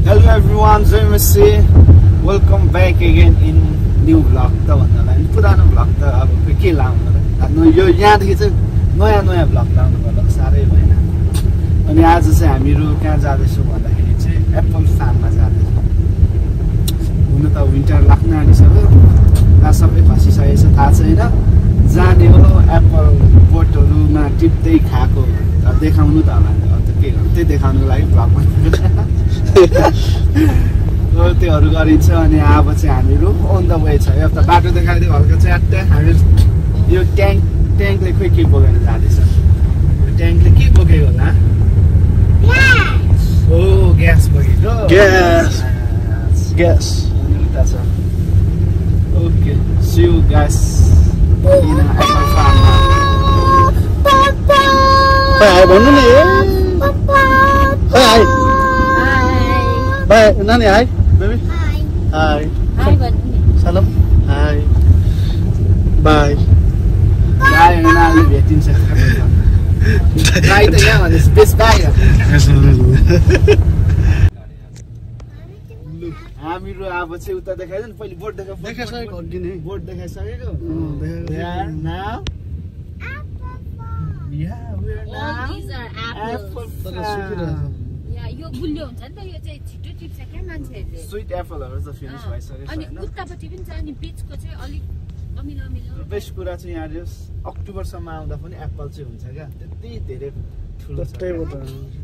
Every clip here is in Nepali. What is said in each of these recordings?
Hello everyone, Jai Masi. Welcome back again in new vlog. त भन्नलाई पुरानो vlog त अब के लाउनु र यो यहाँदेखि चाहिँ नयाँ vlog लाउनु पर्ला साह्रै भएन। अनि आज चाहिँ हामीहरु कहाँ जाँदैछौँ भन्दाखेरि चाहिँ एप्पल फार्ममा जाँदैछौँ। हुन त विन्टर लाग्न आँटिसक्यो, सबै खसिसकेको छ थाहा छैन। जाने हो एप्पल बोटहरुमा टिप्दै खाएको देखाउनु त होला, अन्त के गर्नु त्यही देखाउनुको लागि भ्लग बनाएको। त्योहरू गरिन्छ। अनि अब चाहिँ हामीहरु अन द वे छ। यो त बाटो देखाइदियो हल्का च्याट्टै। हामी यो ट्याङ्कले खोइ के बोकेर जाँदैछ। यो ट्याङ्कले के बोकेको होला? ओ ग्यास बोकेको। ग्यास अनि उता छ। Okay, see you guys in apple farm. Hi भन्नु नि। हाय बाय नानी। Hi baby. हाय हाय भन्नु नि। सलाम। Hi bye bye. नानी भेटिन्छ। बाय त यहाँ भने स्पेस बाय। हामीहरु अब चाहिँ उता देखाइदिनु पहिले बोर्ड देखाइसकेको अघि नै बोर्ड देखाइसकेको। Now Yeah, we are now. All these are apples. यो गुलियो हुन्छ नि त, यो चाहिँ छिटो टिप्छ क्या मान्छेहरुले। स्वीट एप्पलहरु त फिनिश भइसकेछ। अनि उतापट्टि पनि छ अनि बीचको चाहिँ अलि अमिलो। बेस्ट कुरा चाहिँ यहाँ जो अक्टोबरसम्म आउँदा पनि एप्पल चाहिँ हुन्छ क्या, त्यति धेरै ठुलो छ।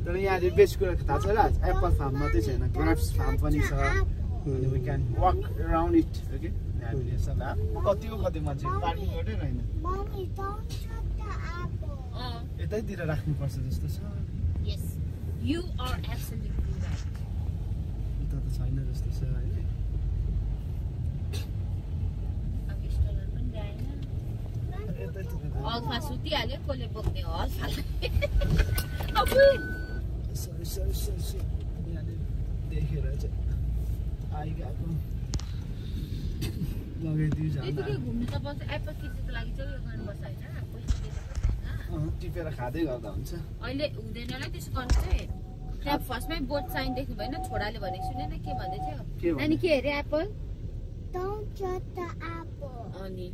तर यहाँ जो बेस्ट कुरा थाहा छ र, एप्पल फार्म मात्रै छैन, ग्रेप्स फार्म पनि छ। अनि we can walk around it. Okay, हामीले सबै कति मान्छे पार्किङ गर्दै रहेन। यतैतिर राख्नुपर्छ जस्तो छ। Yes, you are absolutely right. उता त छैन जस्तो छ हैन। अब स्टोलर पनि ल्याएन। अल्फा सुतिहाल्यो, कसले बोक्ने हो अल्फालाई? अब सरी यहाँले देखेर चाहिँ आइगएको लगाइदिउ जान। त्यतिकै घुम्नु त पर्छ। एप्पल किच्नुको लागि चाहिँ यो गर्नुपर्छ हैन, टिपेर खाँदै गर्दा हुन्छ। अहिले हुँदैन होला त्यसो गर्नु चाहिँ। त्यहाँ फर्स्टमै बोर्ड साइन देख्नु भएन, छोराले भनेको सुनेन के भन्दै थियो? नानी के अरे Apple? Don't judge the apple. अनि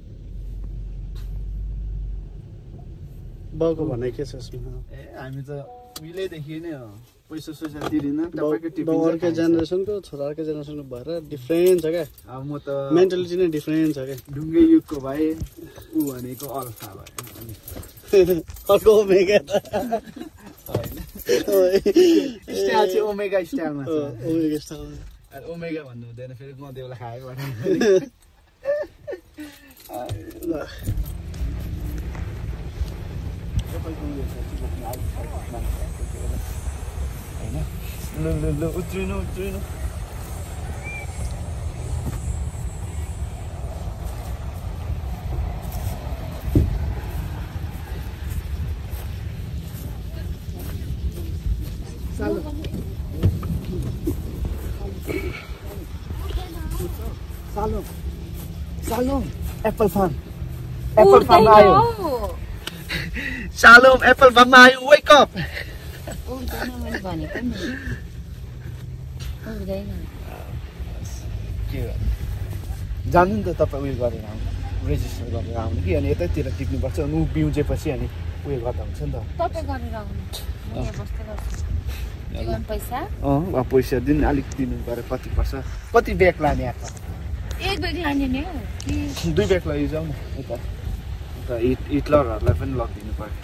बाउको भनाइ के छ यसमा? हामी त उहिलेदेखि नै हो, पैसा तिरिन अर्कै जेनेरेसनको छोरा अर्कै जेनेरेसनको भएर डिफ्रेन्ट छ क्या। अब म त मेन्टालिटी नै डिफ्रेन्ट छ क्या। ढुङ्गे युगको भए, ऊ भनेको अल्फा भयो। अर्को ओमेगा त हैन, स्टाइल चाहिँ ओमेगा स्टाइलमा छ। Omega style. ओमेगा भन्नु हुँदैन, फेरि गदेउला खायो भने। ल उत्रिनु। Salom, Apple Farm आयो। Salom, Apple Farm आयो, wake up. जान्नु नि त तपाईँ उयो गरेर आउनु, रेजिस्टर गरेर आउनु कि, अनि यतैतिर टिप्नुपर्छ। अनि ऊ बिउजेपछि अनि उयो गर्दा हुन्छ नि त। तपाईँ गरेर आउनु, म यहाँ बस्दै गर्छु। पैसा पैसा दिन अलिक दिनु पर्यो। कति पर्छ? कति ब्याग लाने आएको? एक ब्याग लाने नि हो, 2 ब्याग लैजाऊ न। उता हिटलरहरूलाई पनि लगिदिनु पर्यो।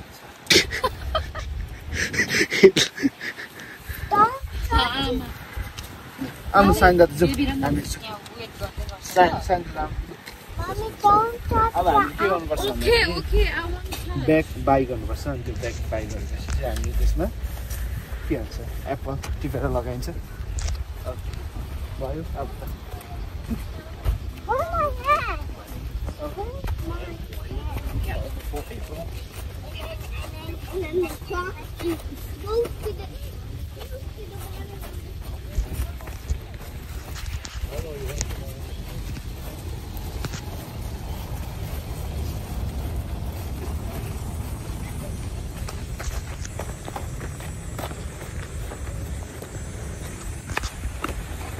आउनु साइन्दा त जाऊ। अब हामी के गर्नुपर्छ भने ब्याग बाई गर्नुपर्छ। अनि त्यो ब्याग बाई गरेपछि चाहिँ हामीले त्यसमा के हुन्छ, एप्पल टिपेर लगाइन्छ। भयो अब त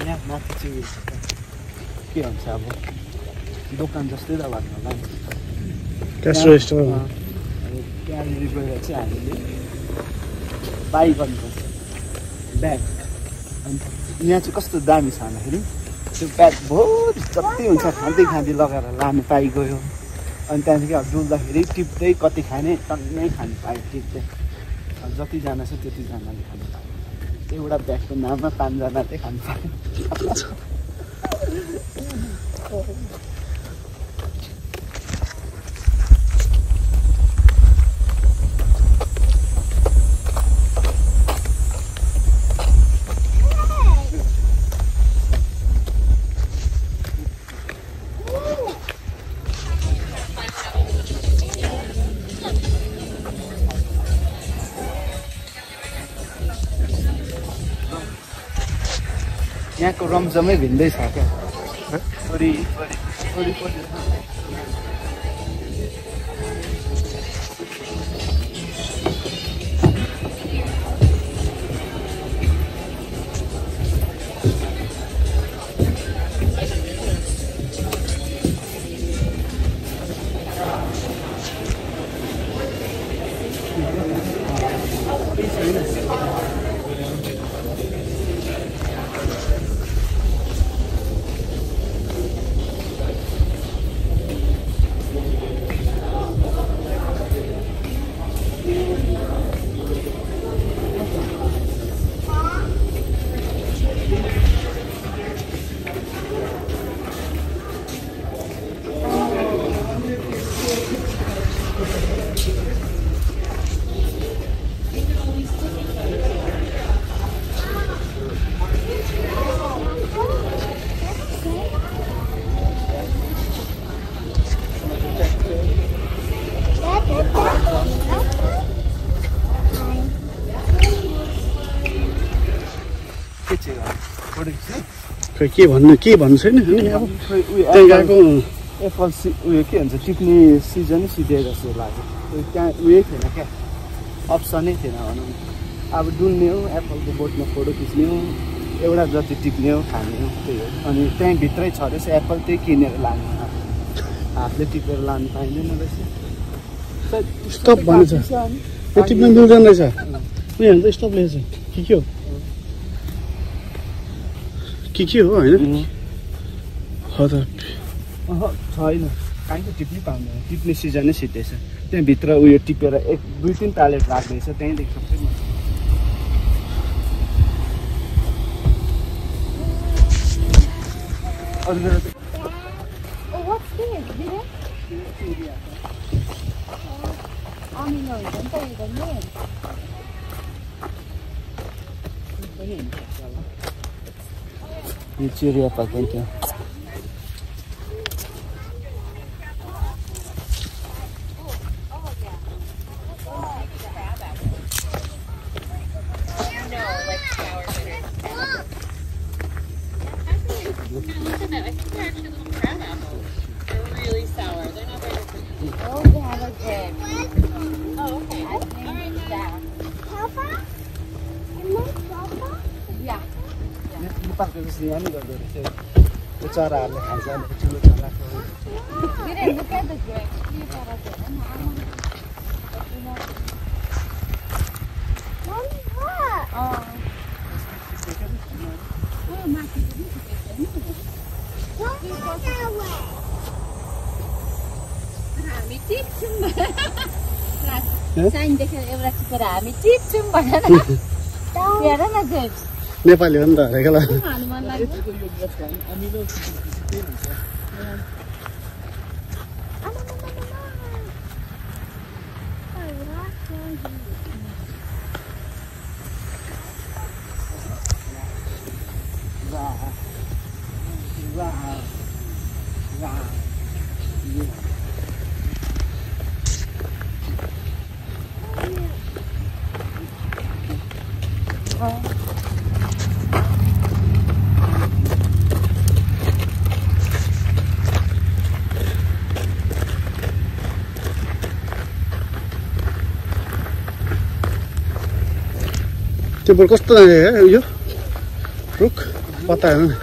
यहाँ माथि चाहिँ उयो छ के भन्छ अब दोकान जस्तै त भन्नु होला नि क्यास रेस्टुरेन्ट त्यहाँनिर गएर चाहिँ हामीले बाई गर्नुपर्छ ब्याग अनि यहाँ चाहिँ कस्तो दामी छ भन्दाखेरि त्यो ब्याग बहुत जति हुन्छ खाँदै खाँदै लगाएर लानु पाइगयो अनि त्यहाँदेखि अब डुल्दाखेरि टिप्दै कति खाने टन्नै खानु पायो टिप्दै अब जतिजना छ त्यतिजनाले खानु पायो एउटा ब्यागको नाममा 5 जना चाहिँ खानु पायो यहाँको रमझमै भिन्दै छ क्या वरिपरि के भन्नु छैन अनि अब त्यहाँ गएको एप्पल उयो के भन्छ टिप्ने सिजनै सिधे जस्तो लाग्यो त्यहाँ उयो थिएन क्या अप्सनै थिएन भनौँ अब डुल्ने हो एप्पलको बोटमा फोटो खिच्ने हो एउटा जति टिप्ने हो खाने हो त्यही हो अनि त्यहीँभित्रै छ रहेछ एप्पल त्यही किनेर लानु हातले टिपेर लानु पाइँदैन रहेछ स्टप भनेछ यो टिप्न मिल्दैन रहेछ उयो त स्टप लेखेछ के हो के हो होइन छैन काहीँको टिप्नै पाउँदैन टिप्ने सिजनै सिधेछ त्यहाँभित्र उयो टिपेर 1-2-3 प्यालेट राख्दैछ त्यहीँदेखि सबै अरू यो चेरी एप्पल पनि थियो यहाँनिर गर्दो रहेछ त्यो चराहरूले खान्छ ठुलो चराको हामी टिप्छौँ साइन देखेर एउटा टिपेर हामी टिप्छौँ भनेर हेर न जेम्स नेपाली हो नि त हरेको ल त्यो बोल कस्तो यो रुख पत्ता हेर्नु नि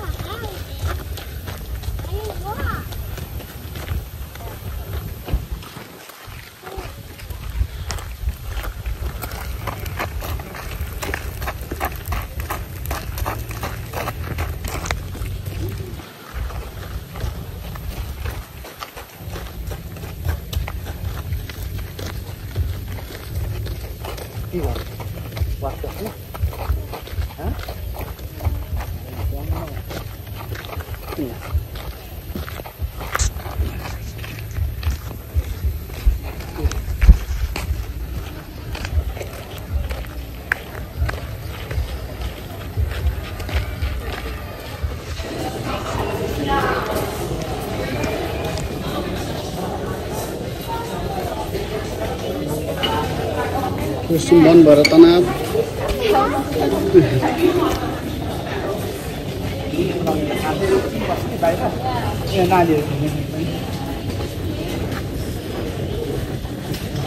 मन भएर तनाव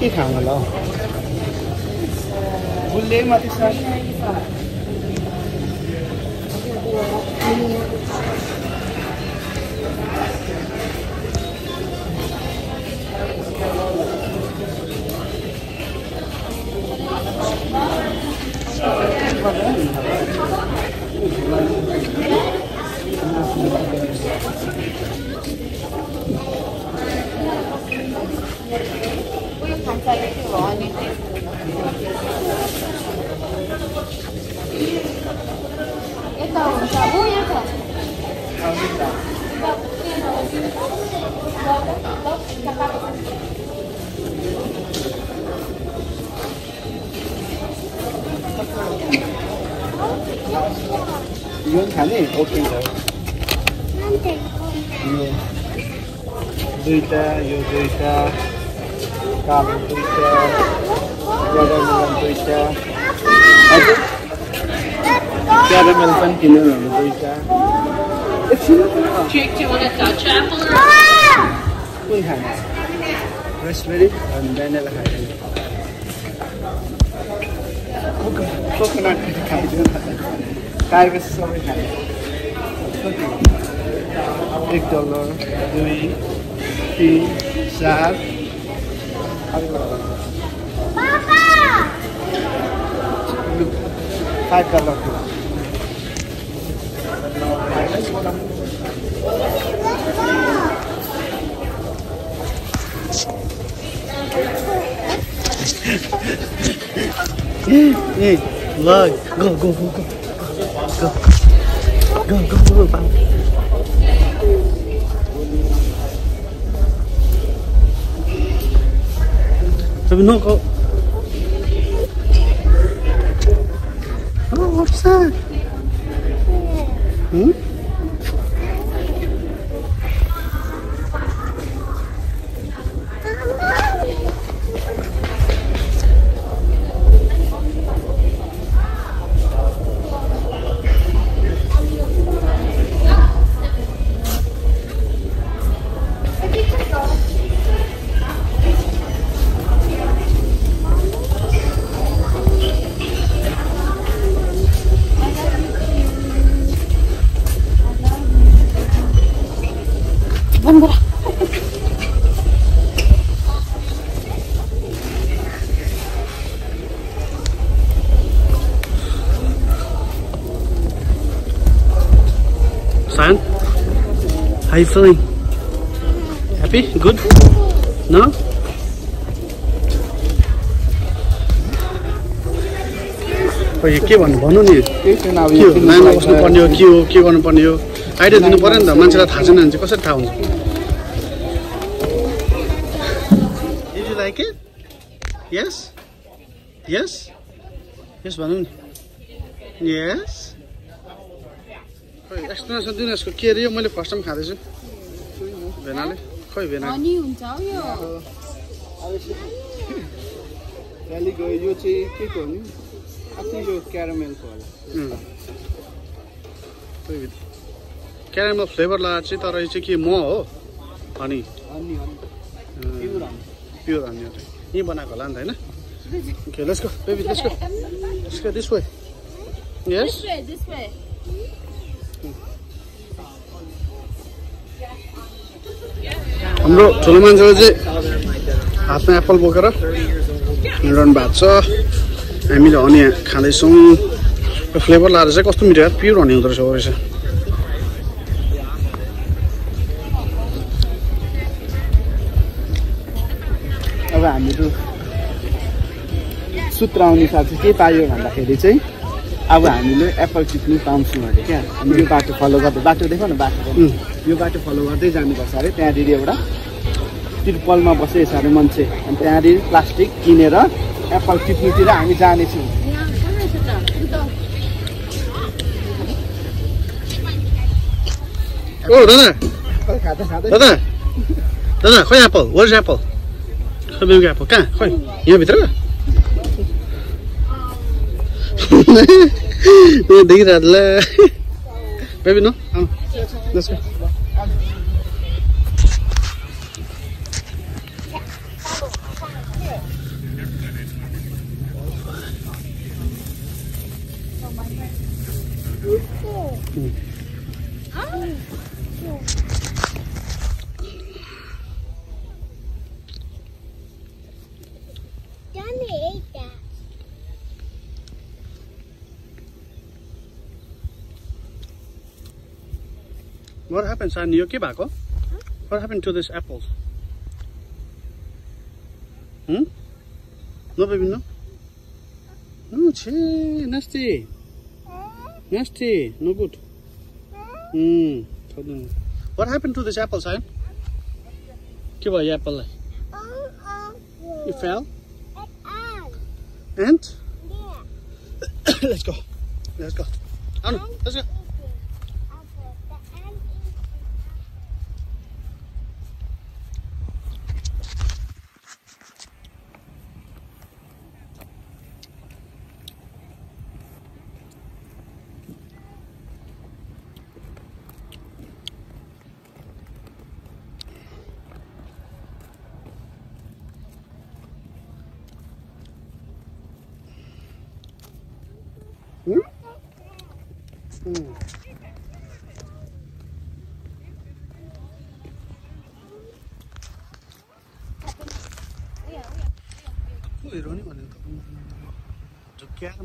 के खाउँ होला बुल्ले माथि सर यो खाने ओके छ दुईटा यो दुईटा कालो दुईटा वाटरमेलन दुईटा हजुर क्यारामेल पनि किन्नु दुईटा Jake, do you want a Dutch apple or? कुन खाने रेस्पबेरी अनि भ्यानिला खाने कोकोनट खाइदिनु खाएपछि सबै खाने $1 2 3 4 $5 Hey, look, go, Pam. So no, go. Oh, what's that? San, how you feeling? Happy? Good? No? यो के भन्नु नि लाइनमा बस्नुपर्ने हो के गर्नुपर्ने हो आइडिया दिनु पर्यो नि त मान्छेलाई थाहा छैन भने चाहिँ कसरी थाहा हुन्छ Did you like it? Yes? Yes? Yes भन्नु नि Yes? एक्सप्लेनेसन दिनु यसको के अरे यो मैले फर्स्ट टाइम खाँदैछु भेनाले खै भेना अनि हुन्छ यो खाली गयो यो चाहिँ के को नि आफ्नो यो क्यारामेलको होला क्यारामेल फ्लेभर लगाएको चाहिँ तर यो चाहिँ के म हो हनी अनि प्योर हनी यहीँ बनाएको होला नि त हैन Okay, let's go, baby, let's go. Let's go this way. Yes? This way. हाम्रो ठुलो मान्छेले चाहिँ हातमा एप्पल बोकेर हिँडिरहनु भएको छ। हामीले हनी खाँदैछौँ। फ्लेभर लाएर चाहिँ कस्तो मिठो यार, प्योर हनी हुँदो रहेछ। अब हामीहरू सूत्र अनुसार चाहिँ के पायो भन्दाखेरि चाहिँ अब हामीले एप्पल टिप्नु पाउँछौँ अरे क्या। हामी यो बाटो फलो गर्दै, बाटो देख न बाटो, यो बाटो फलो गर्दै जानुपर्छ अरे। त्यहाँनिर एउटा तिर्पलमा बसेछ अरे मान्छे, अनि त्यहाँनिर प्लास्टिक किनेर एप्पल टिप्नुतिर हामी जानेछौँ। ओ दादा दादा दादा खोइ एप्पल, वाट इज एप्पल? खोइ बेबी एप्पल कहाँ? खोइ यहाँभित्र देखिरहेको ल baby no let's go. Daddy ate that. What happened, son? You के भएको? What happened to this apples? No, baby, no. No, che, nasty. Nasty, no good. What happened to this apple, son? के भयो एप्पललाई? You fell? Ant? Yeah. Let's go. Let's go. Anu, let's go.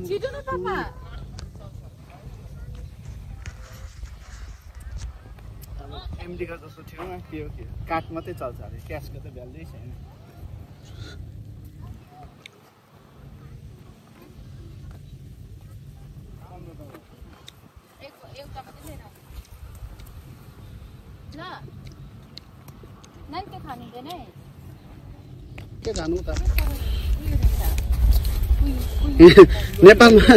छिटो न पापा। एमडीका जस्तो थियो के हो के काठ मात्रै चल्छ अरे, क्यासको त भ्याल्युै छैन। ल नानी के खानु हुँदैन है? के जानु त नेपालमा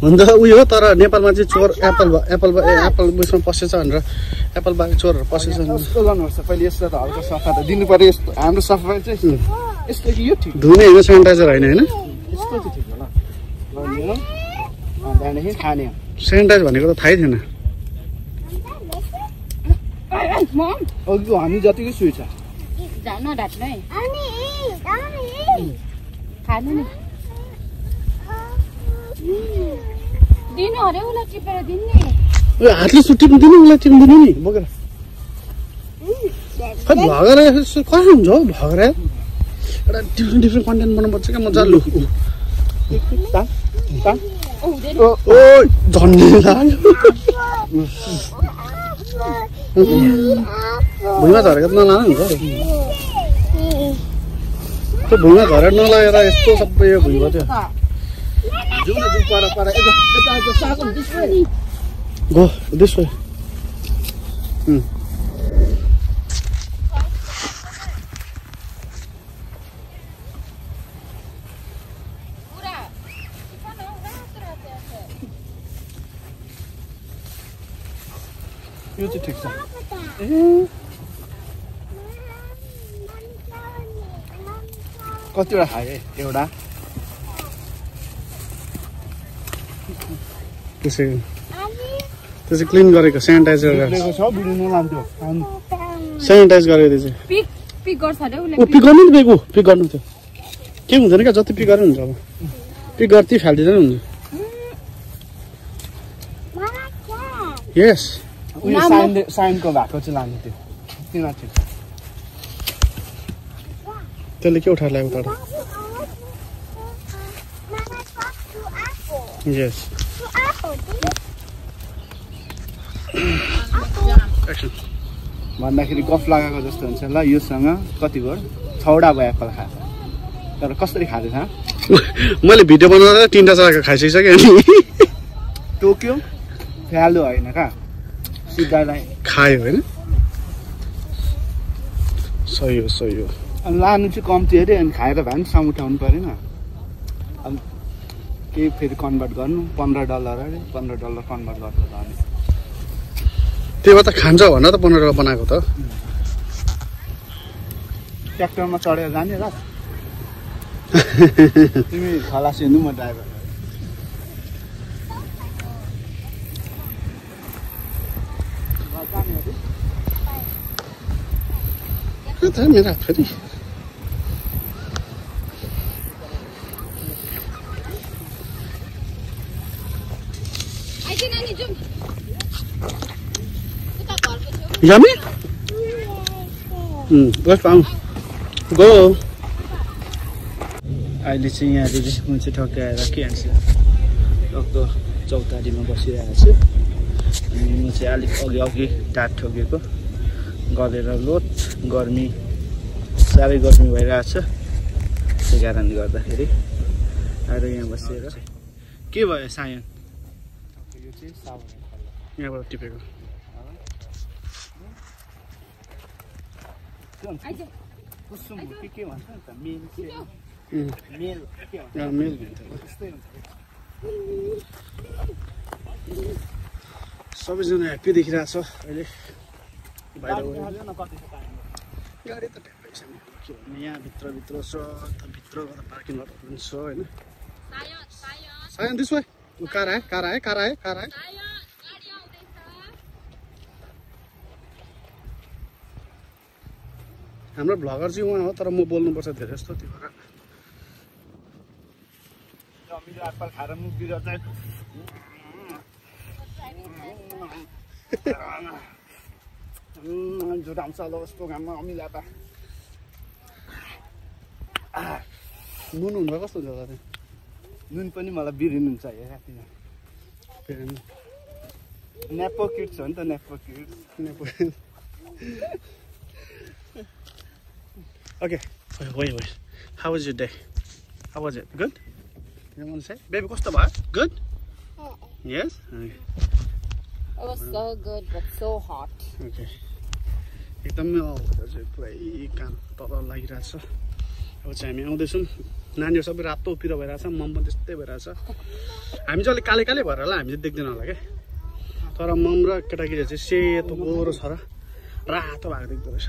हुन्छ उयो हो, तर नेपालमा चाहिँ चोर एप्पल उयसमा पसेछ भनेर एप्पल बारे चोरहरू पसेछ। कस्तो गर्नुपर्छ पहिले यसलाई त हल्का सफा त दिनु पर्यो। यस्तो हाम्रो सफाइ चाहिँ यस्तो कि यो ठिक धुने होइन, सेनिटाइजर होइन होइन, यस्तो चाहिँ ठिक होला। लग्यो त्यहाँदेखि खाने सेनिटाइज भनेको त थाहै थिएन। अघिको हामी जतिकै सुई छ नढाट्नु है, Mommy, खानु नि। दिनु अरे उसलाई टिपेर दिने। उयो हातले टिप्नु दिनु, उसलाई टिप्नु दिनु नि बोकेर। खै भगेर कसो हुन्छ हौ भगेर? एउटा डिफ्रेन्ट कन्टेन्ट बनाउनुपर्छ क्या मजाले। ओ झन्डै लाग्यो। भुइँमा झरेको त नलानु हुन्छ त्यो भुइँमा झरेर नलागेर यस्तो सबै यो भुइँमा थियो। Go this way. यो चाहिँ ठिक छ। कतिवटा खायो एउटा त्यसै क्लिन गरेको सेनिटाइजर छ भिडियो नलान्थ्यो सेनिटाइज गरेको त्यो चाहिँ पिक गर्छ अरे उसले। पिक गर्नु नि बेगु पिक गर्नु थियो के हुँदैन क्या जति पिक गर्नु हुन्छ अब पिक गर्दै फाल्दिँदैन हुन्छ। यस उयो साइनको भएको चाहिँ लानु थियो तिनीहरू ठिक छ। त्यसले के उठाएर ल्याएको तर यस एक्सन भन्दाखेरि गफ लगाएको जस्तो हुन्छ ल योसँग कति भयो 6वटा भयो एप्पल खा तर कसरी खाँदैछ मैले भिडियो बनाउँदा 3टा चराको खाइसकिसकेँ अनि टोक्यो फ्यालो होइन का सिधालाई खायो होइन सही हो अनि लानु चाहिँ कम्ती अरे अनि खाएर भए पनि सामु उठाउनु परेन अनि केही फेरि कन्भर्ट गर्नु $15 अरे $15 कन्भर्ट गर्नु अनि त्यो भए त खान्छ भनेर त $15 बनाएको त ट्र्याक्टरमा चढेर जाने र तिमी खलासी हुनु म ड्राइभर मेरो हात फेरि Yummy? Let's go. Go. अहिले चाहिँ यहाँनिर म चाहिँ ठक्कै आएर के हान्छ टक्क चौतारीमा बसिरहेको छु अनि म चाहिँ अलिक अघि टाट ठोकेको गरेर लोट गर्मी साह्रै गर्मी भइरहेछ त्यही कारणले गर्दाखेरि आएर यहाँ बसेर के भयो सायन यो चाहिँ साबुन यहाँबाट टिपेको कुसुम के भन्छ नि त मेल मेल के भन्छ मेल त्यस्तै हुन्छ सबैजना ह्याप्पी देखिरहेछ अहिले गाडी त ट्याक्कै छ के भन्ने यहाँ भित्र छ भित्र पार्किङ लटहरू पनि छ होइन सायन दिस भाइ कार आए हाम्रो भ्लगर चाहिँ उहाँ हो तर म बोल्नुपर्छ धेरै जस्तो त्यो भएर अमिलो एप्पल खाएर मुख बिगार चाहिँ झुटाउँछ होला कस्तो घाममा अमिलो एप्पल नुन हुँदा कस्तो हुन्छ होला नुन पनि मलाई बिरिनु हुन्छ है नेपो किड्स हो नि त nepo kids Okay, wait. How was your day? How was it? Good? You want to say? Baby, what's the bar? Good? Yes? Okay. It was so good, but so hot. Okay. एकदमै पुरै काम तल लागिरहेछ अब चाहिँ हामी आउँदैछौँ नानीहरू सबै रातो पिरो भइरहेछ मम पनि त्यस्तै भइरहेछ हामी चाहिँ अलिक काले भएर होला हामी चाहिँ देख्दैन होला क्या तर मम र केटाकेटी चाहिँ सेतो गोरो छ र रातो भएको देख्दो रहेछ